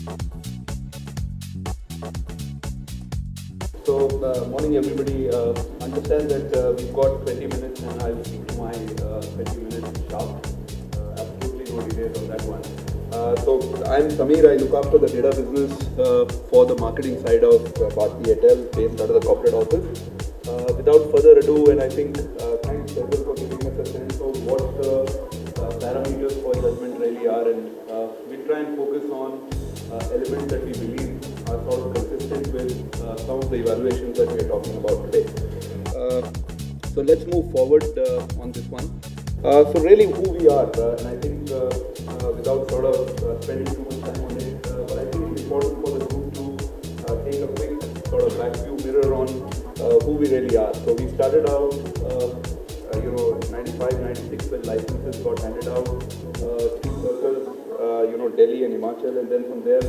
So, morning everybody. Understand that we've got 20 minutes and I'll stick to my 20 minutes sharp. Absolutely no delays on that one. So, I'm Samir. I look after the data business for the marketing side of Bharti Airtel based out of the corporate office. Without further ado, and I think thanks Faisal for giving us a sense of what the parameters for judgment really are, and we try and focus on elements that we believe are sort of consistent with some of the evaluations that we are talking about today. So let's move forward on this one. So really who we are, and I think without sort of spending too much time on it, but I think it's important for the group to take a quick sort of back view mirror on who we really are. So we started out, 95, 96 when licenses got handed out, two circles, Delhi and Himachal, and then from there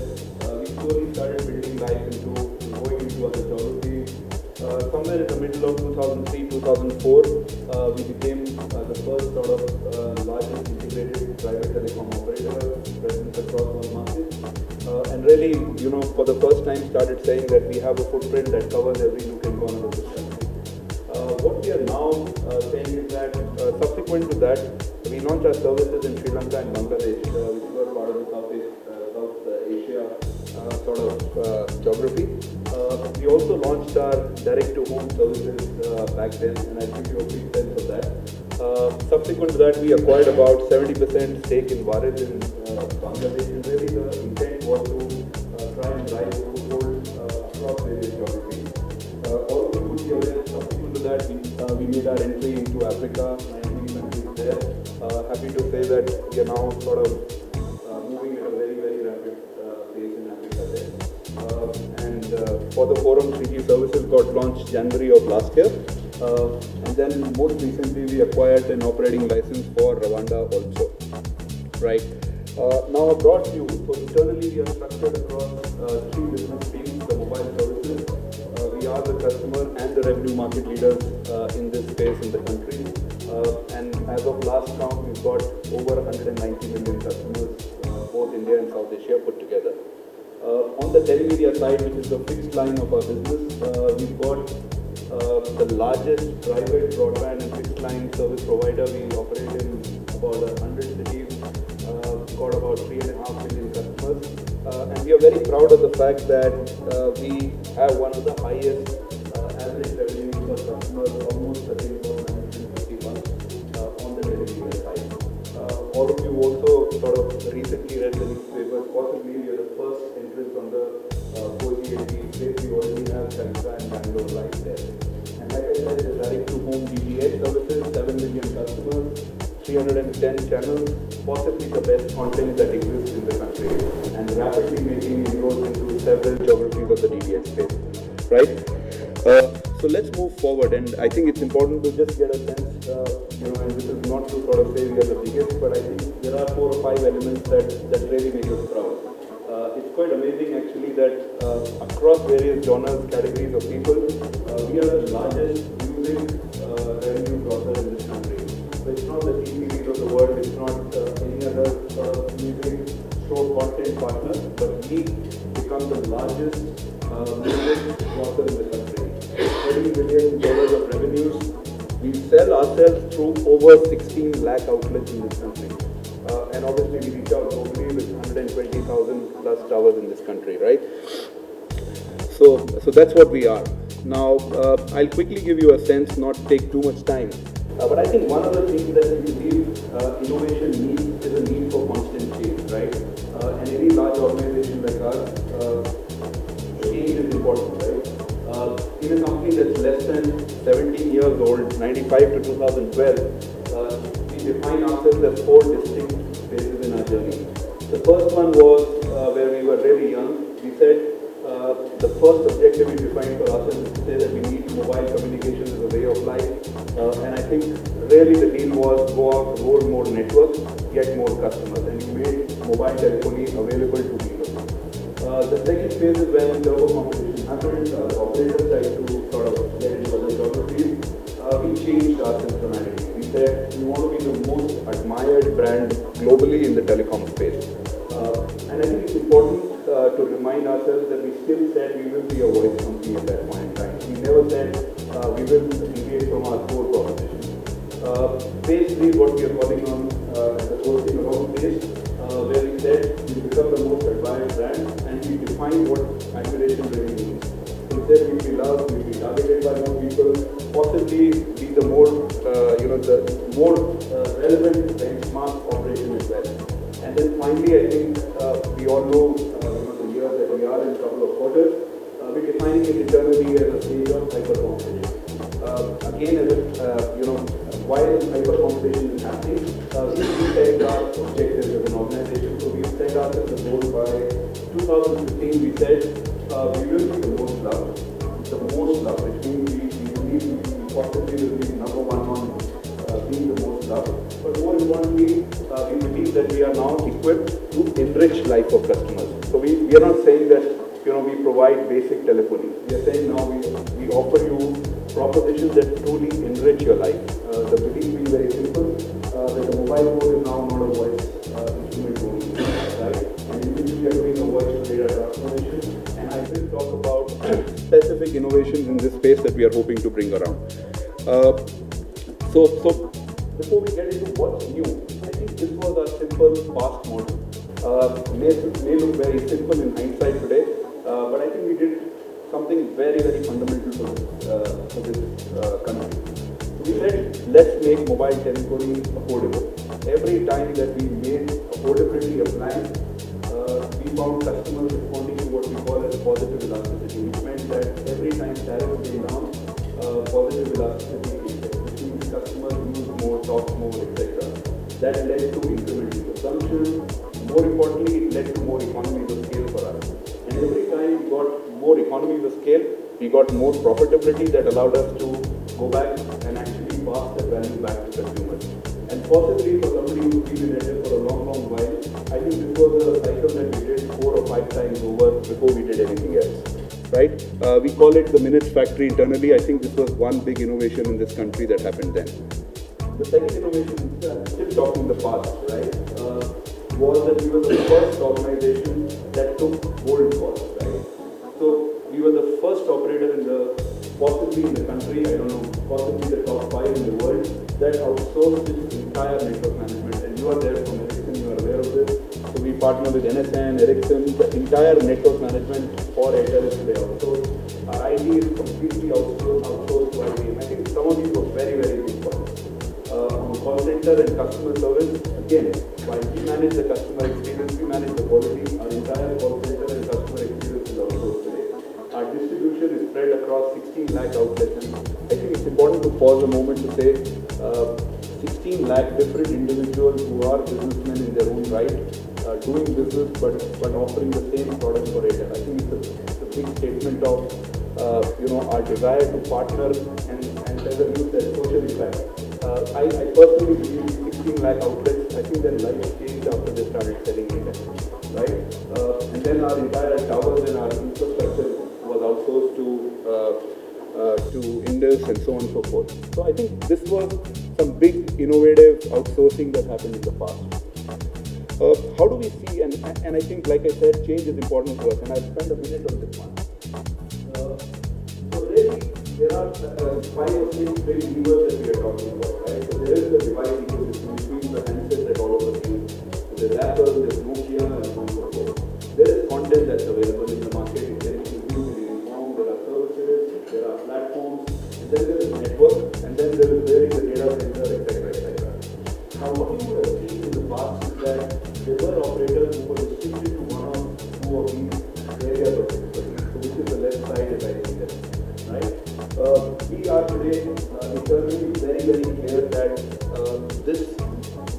we slowly started building life into going into other geographies. Somewhere in the middle of 2003, 2004, we became the first sort of largest integrated private telecom operator present across all markets. And really, for the first time started saying that we have a footprint that covers every nook and corner of the country. What we are now saying is that subsequent to that, we launched our services in Sri Lanka and Bangladesh, which were part of the South Asia sort of geography. We also launched our direct-to-home services back then, and I'll give you a quick sense of that. Subsequent to that, we acquired about 70% stake in Warid in Bangladesh, and really the intent was to try and drive foothold across various geographies. All of you would be aware, subsequent to that, we made our entry into Africa, 19 countries there. Happy to say that we are now sort of moving at a very, very rapid pace in Africa there. And for the forum, 3G services got launched January of last year. And then most recently, we acquired an operating license for Rwanda also. Right. Now a broad view. So internally, we are structured across three business streams: the mobile services. We are the customer and the revenue market leaders in this space in the country. And as of last count, we've got over 190 million customers, both India and South Asia put together. On the telemedia side, which is the fixed line of our business, we've got the largest private broadband and fixed line service provider. We operate in about 100 cities, got about 3.5 million customers. And we are very proud of the fact that we have one of the highest average revenues per customer, almost I think about 151 on the telemedia side. All of you also sort of recently read the newspapers. Possibly we are the first entrants on the 4G LTE space. We already have Calcutta and Bangalore live there. And like I said, the direct-to-home DTH services, 7 million customers, 310 channels, possibly the best content that exists in the country, and rapidly making inroads into several geographies of the DTH space. Right? So let's move forward, and I think it's important to just get a sense, and this is not to sort of say we are the biggest, but I think there are 4 or 5 elements that really make us proud. It's quite amazing actually that across various genres, categories of people, we are the largest music revenue grosser in this country. So it's not the TVs of the world, it's not any other sort of music show content partner, but we become the largest music grosser in the country. $30 billion of revenues. We sell ourselves through over 16 lakh outlets in this country. And obviously we reach out globally with 120,000 plus towers in this country, right? So that's what we are. Now, I'll quickly give you a sense, not take too much time. But I think one of the things that we believe innovation needs is a need for constant change, right? And any large organization like us, change is important, right? In a company that's less than 17 years old, 95 to 2012, we define ourselves as 4 distinct phases in our journey. The first one was where we were really young. We said the first objective we defined for ourselves is to say that we need mobile communications as a way of life. And I think really the deal was go out, roll more networks, get more customers, and we made mobile telephony available to people. The second phase is when turbo competition happened. Operators tried to sort of get into other geographies. We changed ourselves dramatically. We said we want to be the most admired brand globally in the telecom space. And I think it's important to remind ourselves that we still said we will be a voice company at that point in time. We never said we will deviate from our core proposition. Phase 3 is what we are calling on the hosting around phase, where we said we become the most admired brand and we define what admiration really means. So we said we'll be loved, we'll be targeted by more people, possibly be the more, the more relevant benchmark operation as well. And then finally, I think we all know, the year that we are in a couple of quarters, we're defining it internally as a stage of hyper-competition. Again, as while hyper-competition is happening, we set our objectives as an organization. So we set ourselves a goal by 2015. We said we will be the most loved. The most loved, which means we believe we possibly will be number one on being the most loved. But more importantly, we believe that we are now equipped to enrich life of customers. So we are not saying that we provide basic telephony. We are saying now we offer you propositions that truly enrich your life. The belief being very simple, that the mobile phone is now not a voice instrument only, right? And we are doing a voice to data transformation. And I will talk about specific innovations in this space that we are hoping to bring around. So before we get into what's new, I think this was a simple past model. May look very simple in hindsight today, but I think we did something very, very fundamental for this country. So we said, let's make mobile telephony affordable. Every time that we made affordability a plan, we found customers responding to what we call as positive elasticity, which meant that every time tariff came down, positive elasticity came down, which means customers use more, talk more, etc. That led to incremental consumption. More importantly, it led to more economies of scale for us. And every time we got more economies of scale, we got more profitability that allowed us to go back and actually pass that value back to consumers. And possibly for somebody who's been in Airtel for a long, long while, I think this was a cycle that we did 4 or 5 times over before we did anything else. Right? We call it the minutes factory internally. I think this was one big innovation in this country that happened then. The second innovation, still talking the past, right, was that we were the first organization that took bold calls, right? So we were the first operator possibly in the country, I don't know, possibly the top 5 in the world, that outsourced its entire network management. And you are there from Ericsson, you are aware of this. So we partner with NSN, Ericsson, the entire network management for Airtel is today outsourced. Our IT is completely outsourced by IBM. I think some of these were very, very big ones. On call center and customer service, again, while we manage the customer experience, we manage the quality, our entire call center and customer experience is outsourced today. Our distribution is spread across 16 lakh outlets, and I think it's important to pause a moment to say 16 lakh different individuals who are businessmen in their own right, doing business but offering the same product for Airtel. I think it's a big statement of our desire to partner and as a youth, that social impact. I personally believe 16 lakh outlets, I think their lives changed after they started selling data, right? And then our entire towers and our infrastructure was outsourced to Indus and so on and so forth. So I think this was some big innovative outsourcing that happened in the past. How do we see, and I think, like I said, change is important to us, and I'll spend a minute on this one. So really, there are 5 or 6 big levers that we are talking about, right? So there is the device ecosystem, which means the handsets that all of us use. There's Apple, there's Nokia, and so on and so forth. There is content that's available in the market. It can be consumed in any form. There are services, there are platforms, and then there is network, and then there is where is the data center, etc., etc. Now, what you would have seen in the past is that there were operators who were restricted to 1 or 2 of these areas of expertise. So which is the left side, as I see that, right? We are today internally very, very clear that this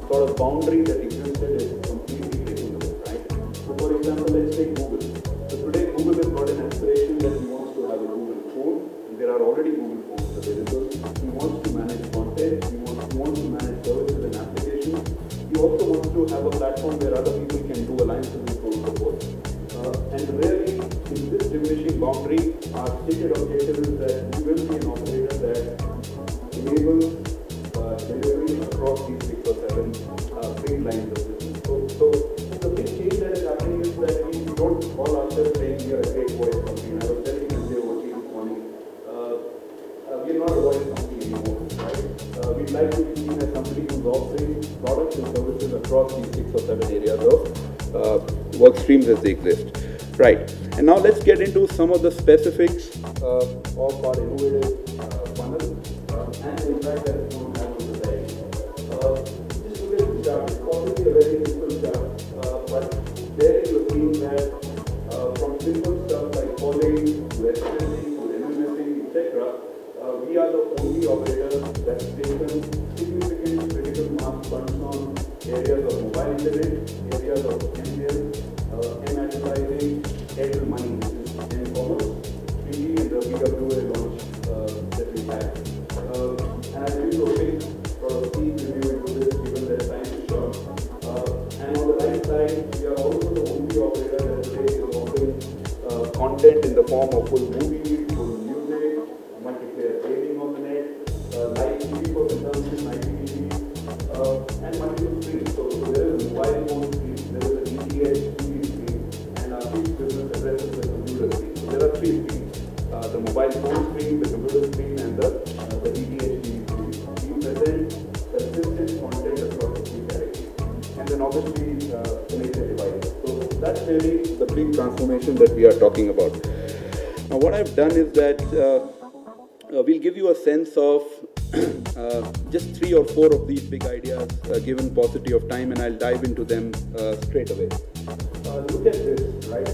sort of boundary that existed is completely breaking away, right? So for example, let's take Google. So today Google has got an aspiration that he wants to have a Google phone. There are already Google phones available. He wants to manage content. He wants to manage services and applications. He also wants to have a platform where other people can do alliances and so on and so forth. And really, in this diminishing boundary, our stated objective is that we will be an operator that enables delivery across these 6 or 7 big lines of business. So the big change that is happening is that we don't call ourselves saying we are a great voice company. I was telling Sanjay Ochi this morning, we are not a voice company anymore, right? We'd like to be seen as somebody who's offering products and services across these 6 or 7 areas of work streams as they exist. Right. And now let's get into some of the specifics of our innovative funnel and the impact that it's going to have on society. Just look at the chart. It's possibly a very simple chart, but there you're seeing that from simple stuff like calling to SMSing to MMSing, etc., we are the only operator that's taken significant critical mass funds on areas of mobile internet, areas of ML, M-advertising, Airtel Money, which is m-commerce, really in the BWA launch that we had. And I think a quick sort of deep review into this, given that time is short. And on the right side, we are also the only operator that today is offering content in the form of full movie, full music, multiplayer gaming on the net, live TV for consumption, IPTV, and multiple screens. So there is a mobile phone screen, there is a DTH TV screen, and our fixed business addresses the computer screen. So there are 3 screens: the mobile phone screen, the computer screen, and the DTH TV screen. We present consistent content across the 3 categories, and then obviously connected devices. So that's really the big transformation that we are talking about. Now, what I've done is that we'll give you a sense of just 3 or 4 of these big ideas given paucity of time, and I'll dive into them straight away. Look at this, right?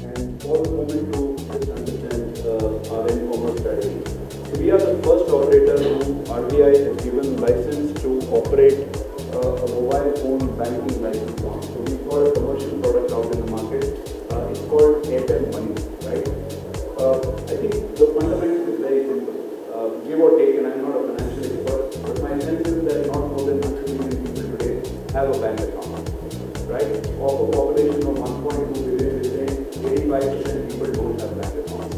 And pause a moment to just understand our m-commerce strategy. So we are the first operator who RBI has given license to operate a mobile phone banking license on. So we've got a commercial product out in the market. It's called Airtel Money, right? I think the fundamental is very simple. Give or take, and I'm not a financial expert, but my sense is that not more than 100 million people today have a bank account, right? Of a population of 1.2 billion, we're saying 85% people don't have bank accounts.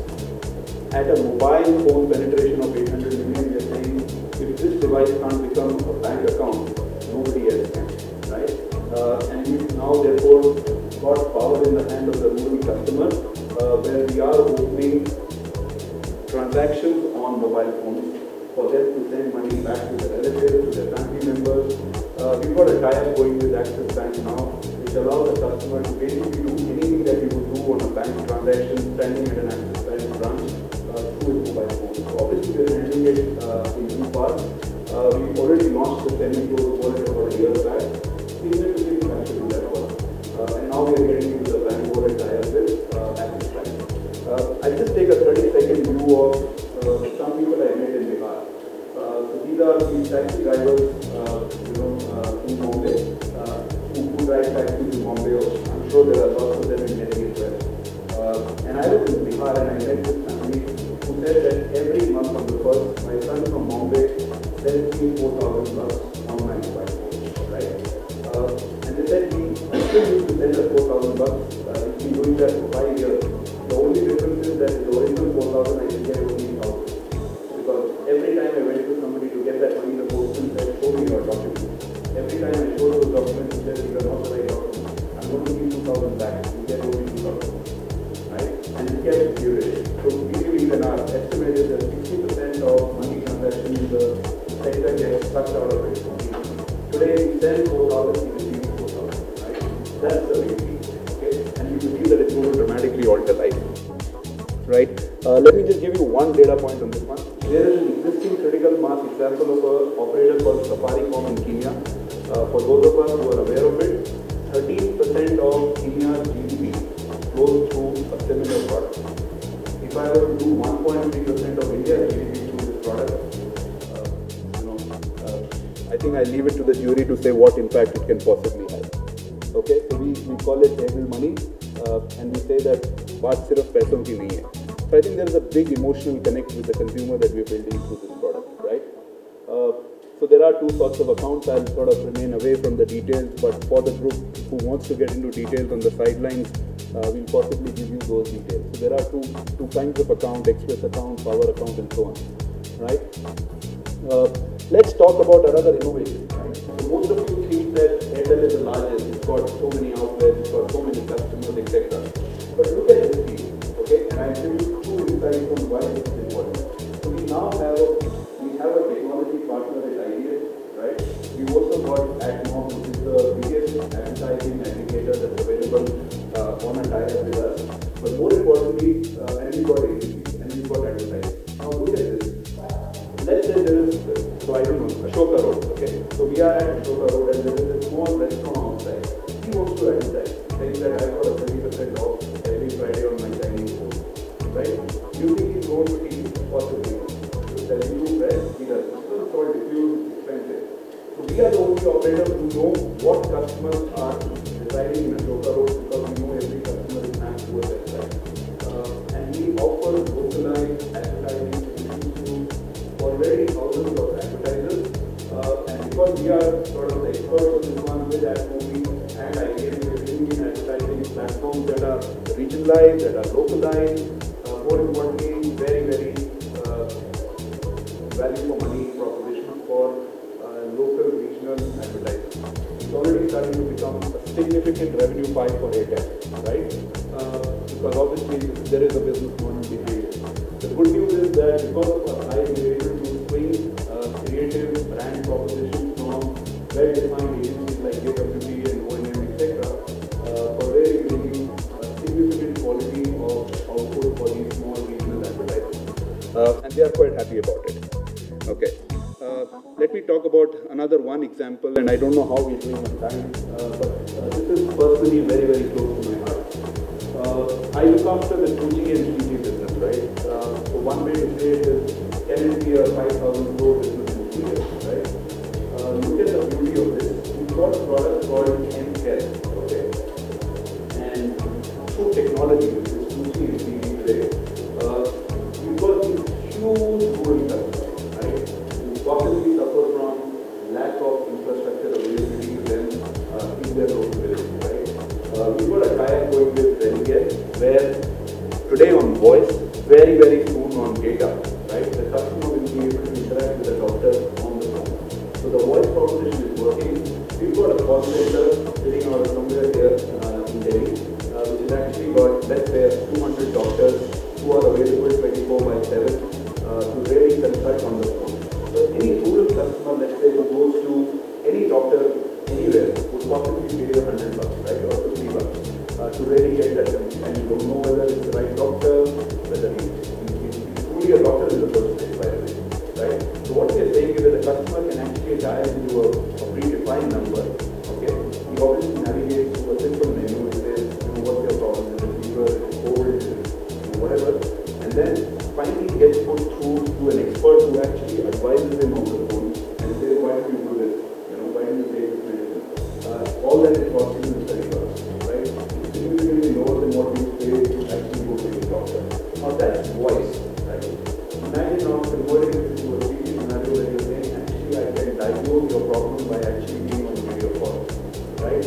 At a mobile phone penetration of 800 million, we're saying if this device can't become a bank account, nobody else can, right? And we've now therefore got power in the hand of the rural customer, where we are opening transactions on mobile phones for them to send money back to their relatives, to their family members. We've got a tie-up going with Axis Bank now, which allows the customer to basically do anything that you would do on a bank transaction standing at an Axis Bank branch through his mobile phone. So obviously we're handling it in 2 parts. We've already launched the semi-closed wallet about a year back. Significantly faster to that one. And now we're getting into the bank wallet tie-up with Axis Bank. I'll just take a 30-second view of some people I met in Bihar. So these are these taxi drivers, in Bombay, who drive taxis in Bombay. I'm sure there are lots of them in Delhi as well. And I was in Bihar and I met this family who said that every month on the 1st, my son from Bombay sends me 4,000 bucks on my mobile phone, right? And they said he still used to send us 4,000 bucks. He's been doing that for 5 years. The only difference is that the original 4,000 I can get only 1,000. Because every time I went to somebody to get that money, the postman said, show me your documents. Every time I showed those documents, he said, these are not the right documents. I'm going to give 2,000 back. You get only 2,000. Right? And he kept duration. So we believe in our estimate is that 60% of money transactions in the sector gets sucked out of it. Today we send 4,000, we receive 4,000. Right? That's the reality. And you can see that it's going to dramatically alter life. Right? Let me just give you one data point on this one. There is an existing critical mass example of an operator called Safaricom in Kenya. For those of us who are aware of it, 13% of Kenya's GDP flows through a similar product. If I were to do 1.3% of India's GDP through this product, I think I leave it to the jury to say what impact it can possibly have. Okay, so we call it Airtel Money, and we say that baat sirf paison ki nahi hai. So I think there is a big emotional connect with the consumer that we are building through this product, right? So there are 2 sorts of accounts. I'll sort of remain away from the details, but for the group who wants to get into details on the sidelines, we'll possibly give you those details. So there are two kinds of account: express account, power account, and so on, right? Let's talk about another innovation, right? So most of you think that Airtel is the largest, it's got so many outlets, it's got so many customers, etc. and we've got agency, and we've got advertising. Now look at this. Let's say there is, so I don't know, Ashoka Road, okay? So we are at Ashoka Road and there is a small restaurant outside. He wants to advertise, saying that I've got a 30% off every Friday on my Chinese food, right? You think he's going to eat? Possibly. So tell you to press, he does. So it's called diffuse expensive. So we are the only operator who know what customers are residing in Ashoka Road because we know every customer is mapped to a website. And we offer localized advertising solutions to already thousands of advertisers. And because we are sort of the experts on this one with AdMobi and IBM, we are bringing in advertising platforms that are regionalized, that are localized, more importantly, very, very value for money proposition for local regional advertising. It's already starting to become a significant revenue pie for Airtel, right? Because obviously there is a business model behind it. The good news is that because of our size, we are able to swing creative brand propositions from well-defined agencies like JWT and O&M, etc. For very, very significant quality of output for these small regional advertisers. And they are quite happy about it. Okay. Let me talk about another one example, and I don't know how we're doing on time, but this is personally very, very close to my heart. I look after the 2G and 3G business, right? So one way to say it is, can it be a 5,000 crore business in 2 years, right? Look at the beauty of this. We've got a product called MCare, okay? And through technology, which is 2G and 3G today, we've got these huge rural customers, right? Who possibly suffer from lack of infrastructure availability to them in their local village, right? We've got a tie-up going with Religare, where today on voice, very, very soon on data, right? The customer will be able to interact with the doctor on the phone. So the voice proposition is working. We've got a call center sitting out somewhere here in Delhi, which has actually got, let's say, 200 doctors who are available 24/7 to really consult on the phone. So any rural customer, let's say, who goes to any doctor anywhere would possibly pay $100, right, or $50 to really get that consult. And you don't know whether it's the right doctor, whether he's truly a doctor in the first place, by the way, right? So what we are saying is that the customer can actually dial into a predefined number, okay? He obviously navigates through a simple menu which says, what's your problem? Is it fever? Is it cold? Is it whatever? And then finally gets put through to an expert who actually advises him on the phone and says, why don't you do this? Why don't you take this medicine? All that is possible is $30, right? It's significantly lower than what you pay to actually go to your doctor. Now that's voice, right? Imagine now converting it into a 3D scenario where you're saying, actually I can diagnose your problem by actually being on a video call, right?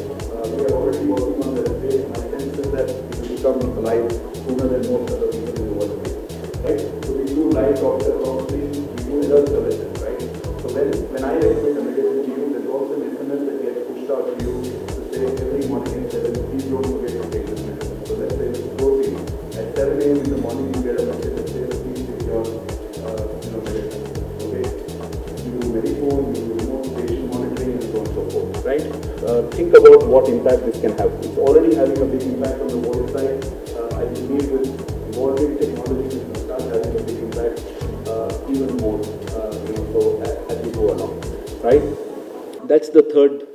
We are already working on that stage. My sense is that it will become live sooner than most other people in the world, right? So we do live doctor consultations, we do health services, right? So when I recommend a medicine to you, there's also an SMS that gets pushed out to you to say every morning at 7, please don't forget to take this medicine. So let's say it's protein. At 7 a.m. in the morning, you get a message that says, please take your medicine. Okay? You do Mediphone, you do remote patient monitoring, and so on and so forth, right? Think about what impact this can have. It's already having a big impact on the voice side. I believe with evolving technology, it will start having a big impact even more, so as we go along, right? That's the third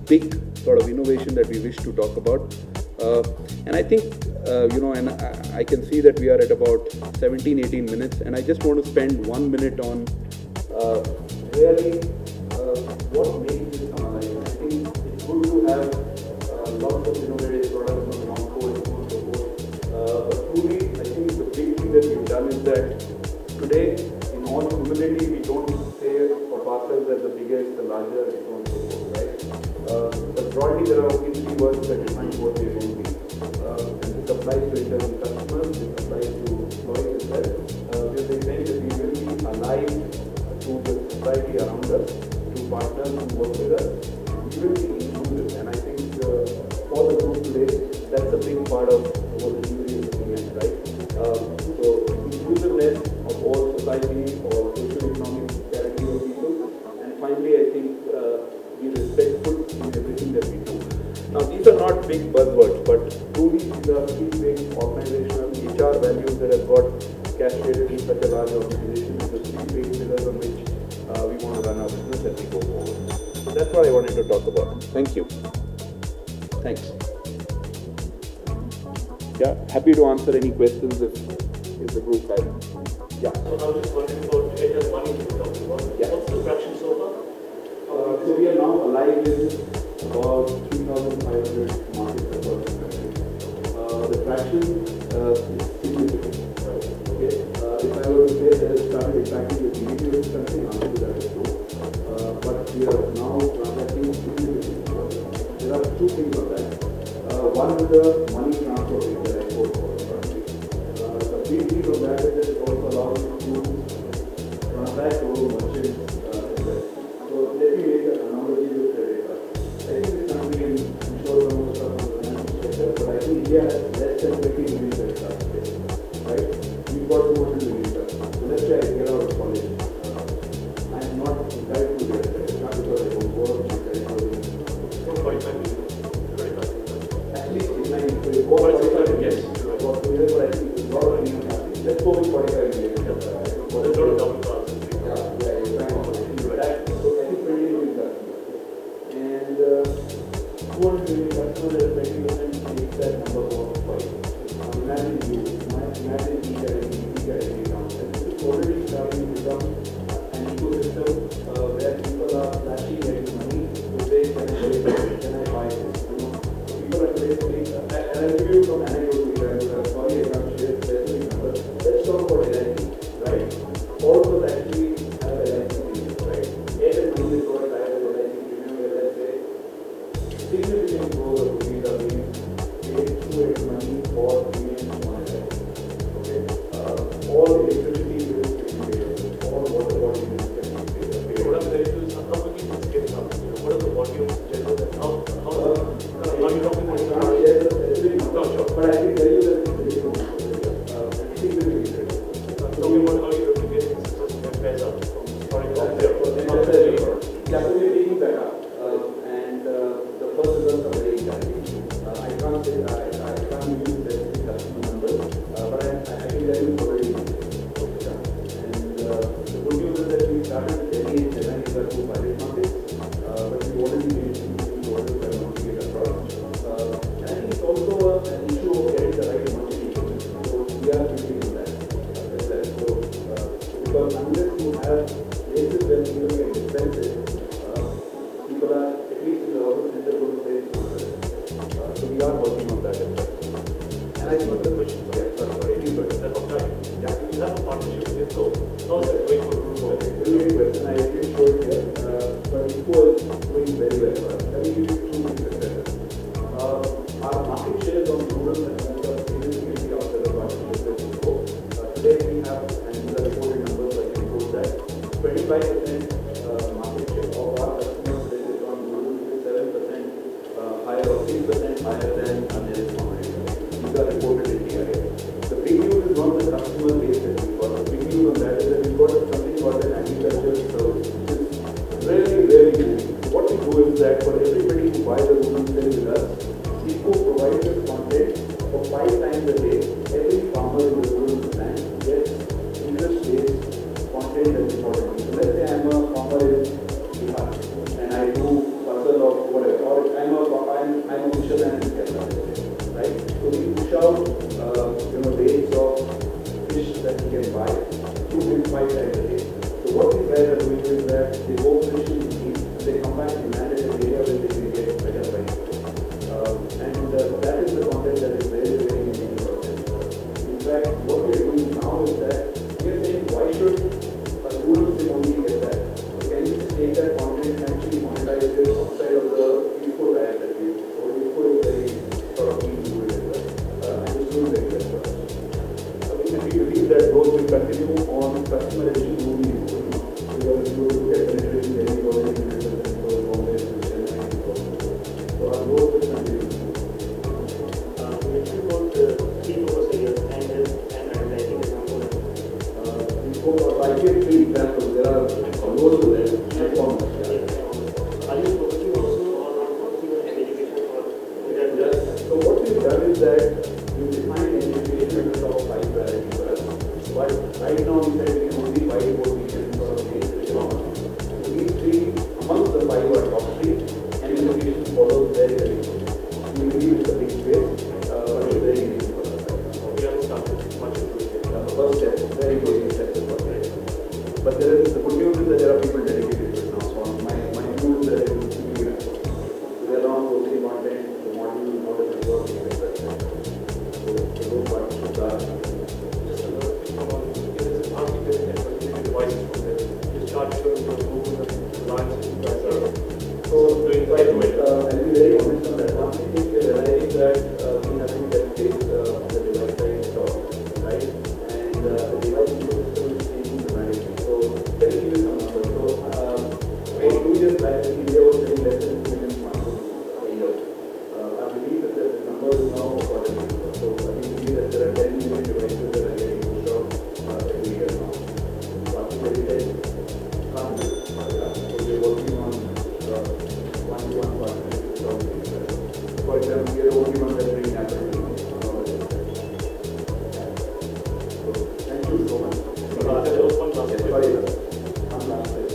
big sort of innovation that we wish to talk about. And I think, and I can see that we are at about 17-18 minutes, and I just want to spend 1 minute on really what makes this come alive. I think it's good to have lots of innovative products on non-code and so on and so forth. But truly, I think the big thing that we've done is that today, in all humility, we don't say of ourselves as the biggest, the larger, and so on and so forth, right? But broadly, there are only 3 words that define what we are going to be. And this applies to internal customers, this applies to employees as well. We're saying that we will be alive to the society around us, to partners who work with us. We will be inclusive, and I think for the group today, that's a big part of what the jury is looking at, right? So inclusiveness of all society or socio-economic category of people, and finally, I think be respectful in everything that we do. Now, these are not big buzzwords, but truly these are three big organizational HR values that have got cascaded in such a large organization. The three big pillars on which we want to run our business as we go forward. So that's what I wanted to talk about. Thank you. Thanks. Yeah, happy to answer any questions if the group has. Yeah. So I was just wondering about Airtel Money you were talking about. Yeah. What's the traction so far? So we are now alive with about 3,500 markets across the country. The traction is significant. Okay. If I were to say that it started impacting the GDP of the country, answer to that is no. But we are now transacting significantly. There are two things on that. One is the money transfer rate that I spoke about. The big thing on that is that it also allows you to transact over merchants as well. So let me make an analogy with credit card. I think this country, and I'm sure some of us are from the financial sector, but I think India has less than 20 million credit cards today. Right? We've got 200 million cards. So let's say I get out of college. I'm not entitled to get a credit card because I don't work. My credit card is 45 million credit cards. at least in line. So you go 45 yes. About 2 years, but I think it's a lot of money happening. Let's go with 45 million. There's a lot of double cards. Yeah, you're trying to do that. So I think 20 million customers. And 200 million customers at 20% makes that number go up twice. Imagine you, imagine e-category accounts. And this is already starting to become an ecosystem where people are flashing at you money to say, can I buy this? You know, people are today saying, and I'll give you some anecdotal examples. Sorry, I can't share specific numbers. Let's talk about LIC, right? All of us actually have LIC premiums, right? Airtel Money is what I have LIC premium where let's say significant growth of rupees are being paid through Airtel Money for premiums monetized. Okay? All electricity bills can be paid, all water body bills can be paid. What I'm very curious, how quickly this is getting up? What are the volumes generated? How are you talking about? Yes, no, sure. But I can tell you that it's very significant. Tell me how you're replicating the success of Pesa starting from there. Yeah, so we're taking that up. And the first results are very encouraging. I can't say, I can't use specific customer numbers, but I can tell you it's already done. And the good news is that we started with Delhi and Chennai as our two pilot markets, but we already made some orders that want to get across. And I think it's also an issue of getting the right merchant ecosystem. So we are building on that as well. So because unless you have places where people get expensive, people are, at least in the urban center, going to say it's not right. So we are working on that as well. And I think the question, sorry, That's of time. yeah. You have a partnership with IFCO. How is it going for Rural? Very good question. I didn't show it here, but IFCO is doing very well for us. Let me give you two successes. Our market shares on rural and moved up significantly after the partnership with IFCO. Today we have, and these are reported numbers, I can quote that, 25% market share of our customer base on rural is 7% higher or 3% higher than our nearest competitor. These are reported in TRA. The big news is not the customer base that we've got. The big news on that is that we've got something called an agriculture service, which is really, really unique. So what we do is that for everybody who buys a rural cell with us, IFCO provides us content for 5 times a day. Every farmer in the rural land gets interest-based content that's important. So let's say I'm a farmer in Bihar and I do puzzle of whatever, or I'm a fisherman in Kerala, right? So we push out rates of fish that you can buy 2.5 times a day. So what these guys are doing is that they go fishing in the east, they come back and land in an area where they can get better prices. That is the content that is very, very unique about them. In fact, what we are doing now is that we are saying, why should a rural thing only get that? So can you just take that content and actually monetize it outside of the IFCO diet that we use? So IFCO is very sort of keen to do it as well. And it's doing very well for us. We believe that growth will continue on customer addition moving forward. So if you look at penetration, Delhi is already 100%, so Bombay is Chennai is also. So our growth will continue. You mentioned about three focus areas, and advertising example. I give 3 examples. There are loads of them. Are you focusing also on education for is that you define education as the top 5 priority for us. But right now we said we can only fight what we can sort of make the job. These three, amongst the 5 are top 3, and education follows very, very good. We believe it's a big space, but it's very easy for us. We haven't started much into it. The first step, very basic step is what it is. But there is, the good news is that there are people dedicated to it now. So my view is that it will be good. We are now posting content, the module, how does it work, etc. So those partnerships are Just another thing on this article network devices from there. You start showing your Google and Reliance you guys are doing right away. I'll be very honest on that. One thing is we are realizing that we haven't kept pace on the device side at all, right? And the device ecosystem is changing dramatically. So let me give you some numbers. So about 2 years back, India was selling less than 2 million smartphones a year. I believe that the number is now accordingly. So I believe that there are 10 million devices that are getting pushed out every year now. So I think that it can't be. So we're working on one-to-one partnership with government. For example, we are the only one that bring Apple to So thank you so much. There was one last Yes, question. sorry, one last question.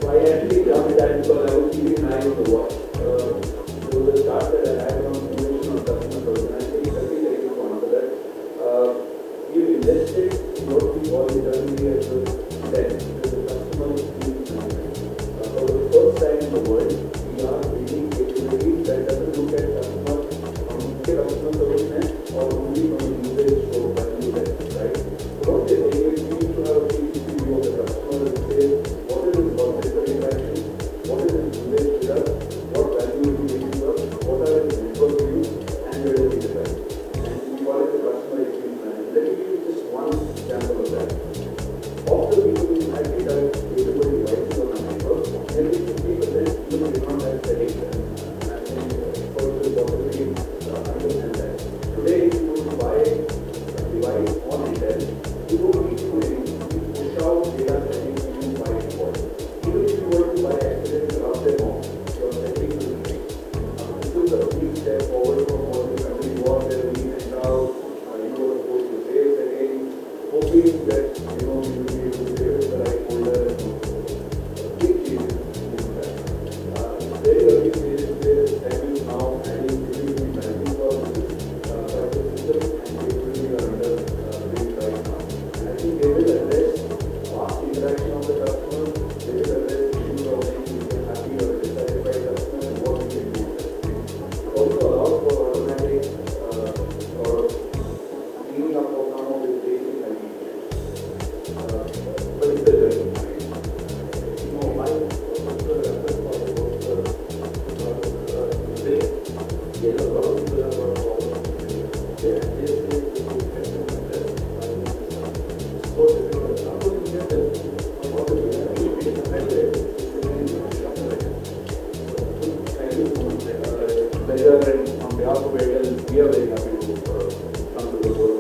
I actually done that because I was keeping an eye on the watch. There was a chart that I had on information on customer service, and I think that's very good to answer that. We've invested in what we call internally as the SEM, which is the customer experience management. For the first time in the world, we are building capabilities that doesn't look at customer from customer service net or only from the usage or value net, right? So what they're saying is we need to have a 360 view of the customer and say, what is his concept interaction, what is his usage with us, what value is he giving to us, what are his network views, and where does he reside. And we call it the customer experience management. Let me give you just one example of that. Of the people who had data capable devices on our network, nearly 50% even did not have settings. And I think for the possibility understand that. Today, if you want to buy a device on Intel, you don't need to do anything. You push out data settings to you by default. Even if you were to buy accidents around them all, your settings will be changed. This is a big step forward from what the country was there in and out. You were supposed to save settings, hoping that you will be able to save it the right folder and so on. Big changes in that. Very early stages where SEM is now adding significant value for this system and capability are under build right now. And I think they will address fast interaction of the customer, they will address issues of making people happy or dissatisfied customers and what we can do with that. It also allows for automatic sort of cleaning up of some of the basic ideas. But it's a journey. My particular reference for the today, a lot of people have got problems. They say the good question is that so difficult. How do you get them? How do you get Thank you so much. Pleasure, and on behalf of Airtel, we are very happy to come to the board.